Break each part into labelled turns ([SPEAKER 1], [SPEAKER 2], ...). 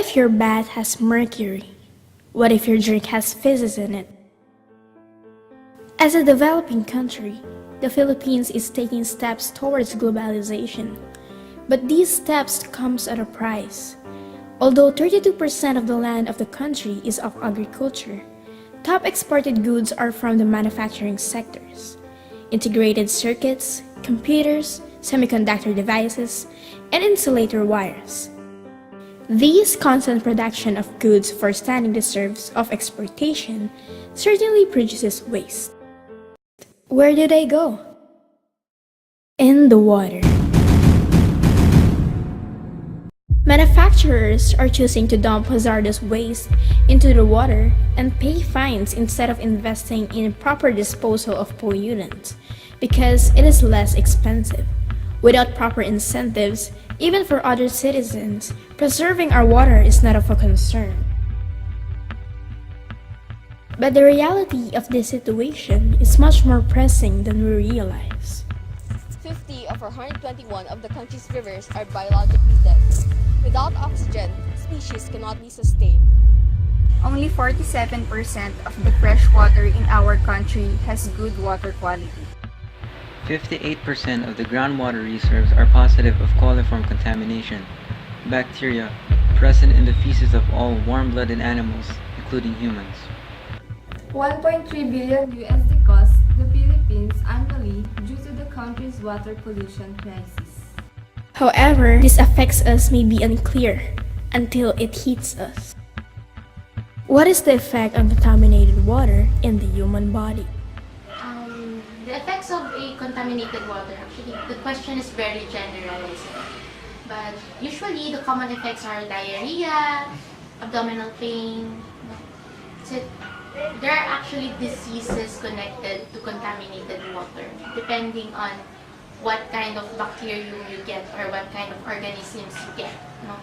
[SPEAKER 1] if your bath has mercury? What if your drink has physics in it? As a developing country, the Philippines is taking steps towards globalization. But these steps comes at a price. Although 32% of the land of the country is of agriculture, top exported goods are from the manufacturing sectors: integrated circuits, computers, semiconductor devices, and insulator wires. These constant production of goods for standing the serves of exportation certainly produces waste. Where do they go? In the water. Manufacturers are choosing to dump hazardous waste into the water and pay fines instead of investing in proper disposal of pollutants because it is less expensive. Without proper incentives, even for other citizens, preserving our water is not of a concern. But the reality of this situation is much more pressing than we realize.
[SPEAKER 2] 50 of our 121 of the country's rivers are biologically dead. Without oxygen, species cannot be sustained.
[SPEAKER 3] Only 47% of the fresh water in our country has good water quality.
[SPEAKER 4] 58% of the groundwater reserves are positive of coliform contamination, bacteria present in the feces of all warm-blooded animals, including humans.
[SPEAKER 5] 1.3 billion USD costs the Philippines annually due to the country's water pollution crisis.
[SPEAKER 1] However, this affects us may be unclear until it hits us. What is the effect on contaminated water in the human body?
[SPEAKER 6] The effects of a contaminated water, actually, the question is very generalized. But usually, the common effects are diarrhea, abdominal pain. So, there are actually diseases connected to contaminated water, depending on what kind of bacterium you get or what kind of organisms you get. No?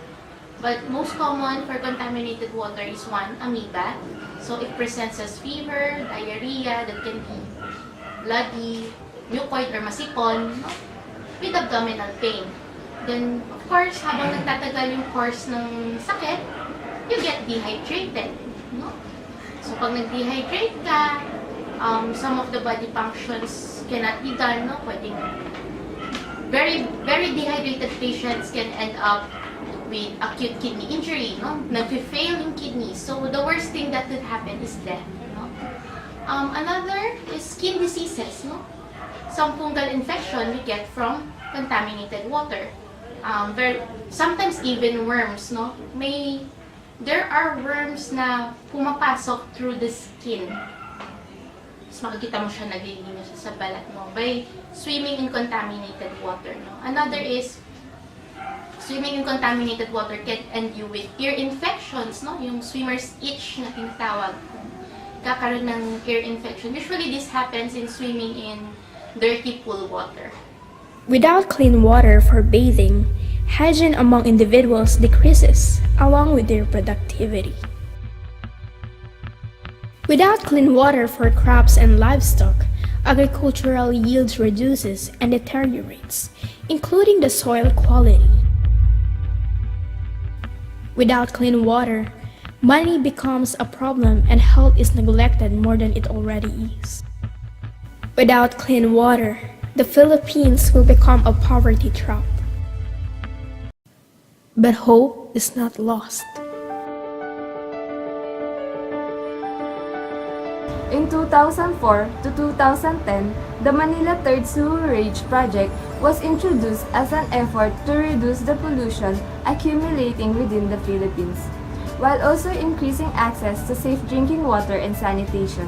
[SPEAKER 6] But most common for contaminated water is one, amoeba. So it presents as fever, diarrhea that can be bloody, mucoid or masipon, no? With abdominal pain. Then, of course, habang nagtatagal yung course ng sakit, you get dehydrated. No? So pag nag-dehydrate ka, some of the body functions cannot be done. No? Pwedeng very dehydrated patients can end up with acute kidney injury, no? Nag-fail yung kidneys. So the worst thing that could happen is death, no? Another is skin diseases, no? Some fungal infection we get from contaminated water. Sometimes even worms, no? There are worms na pumapasok through the skin. Mas makikita mo siya, naglilinis siya sa balat mo by swimming in contaminated water. No? Another is, swimming in contaminated water can end you with ear infections, no? Yung swimmer's itch na tinatawag. Kakaroon ng ear infection. Usually this happens in swimming in dirty pool water.
[SPEAKER 1] Without clean water for bathing, hygiene among individuals decreases, along with their productivity. Without clean water for crops and livestock, agricultural yields reduces and deteriorates, including the soil quality. Without clean water, money becomes a problem and health is neglected more than it already is. Without clean water, the Philippines will become a poverty trap. But hope is not lost.
[SPEAKER 5] In 2004 to 2010, the Manila Third Sewerage Project was introduced as an effort to reduce the pollution accumulating within the Philippines, while also increasing access to safe drinking water and sanitation.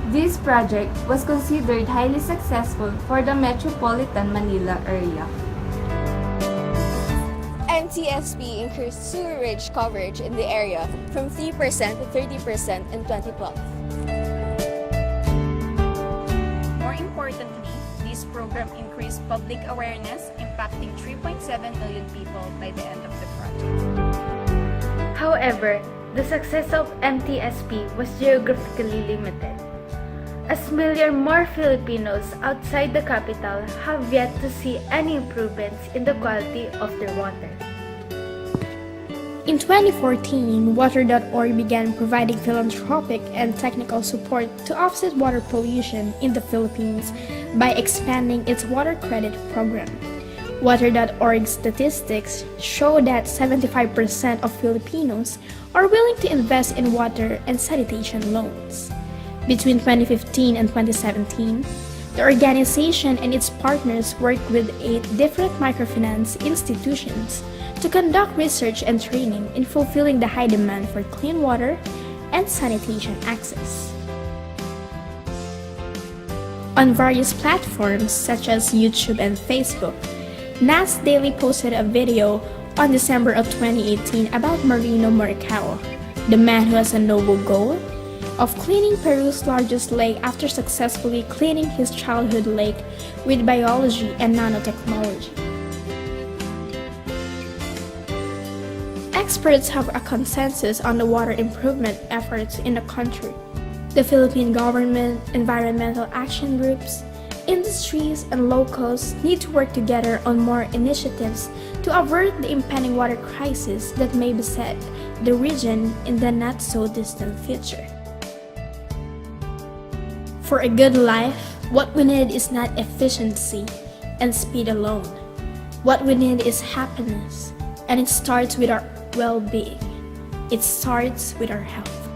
[SPEAKER 5] This project was considered highly successful for the metropolitan Manila area.
[SPEAKER 2] NTSP increased sewerage coverage in the area from 3% to 30% in 2012.
[SPEAKER 3] More importantly, this program increased public awareness, impacting 3.7 million people by the end of the project.
[SPEAKER 7] However, the success of MTSP was geographically limited, as million more Filipinos outside the capital have yet to see any improvements in the quality of their water.
[SPEAKER 1] In 2014, Water.org began providing philanthropic and technical support to offset water pollution in the Philippines by expanding its water credit program. Water.org statistics show that 75% of Filipinos are willing to invest in water and sanitation loans. Between 2015 and 2017, the organization and its partners worked with 8 different microfinance institutions to conduct research and training in fulfilling the high demand for clean water and sanitation access. On various platforms such as YouTube and Facebook, NAS Daily posted a video on December of 2018 about Marino Moricao, the man who has a noble goal of cleaning Peru's largest lake after successfully cleaning his childhood lake with biology and nanotechnology. Experts have a consensus on the water improvement efforts in the country. The Philippine government, environmental action groups, industries, and locals need to work together on more initiatives to avert the impending water crisis that may beset the region in the not-so-distant future. For a good life, what we need is not efficiency and speed alone. What we need is happiness, and it starts with our well-being. It starts with our health.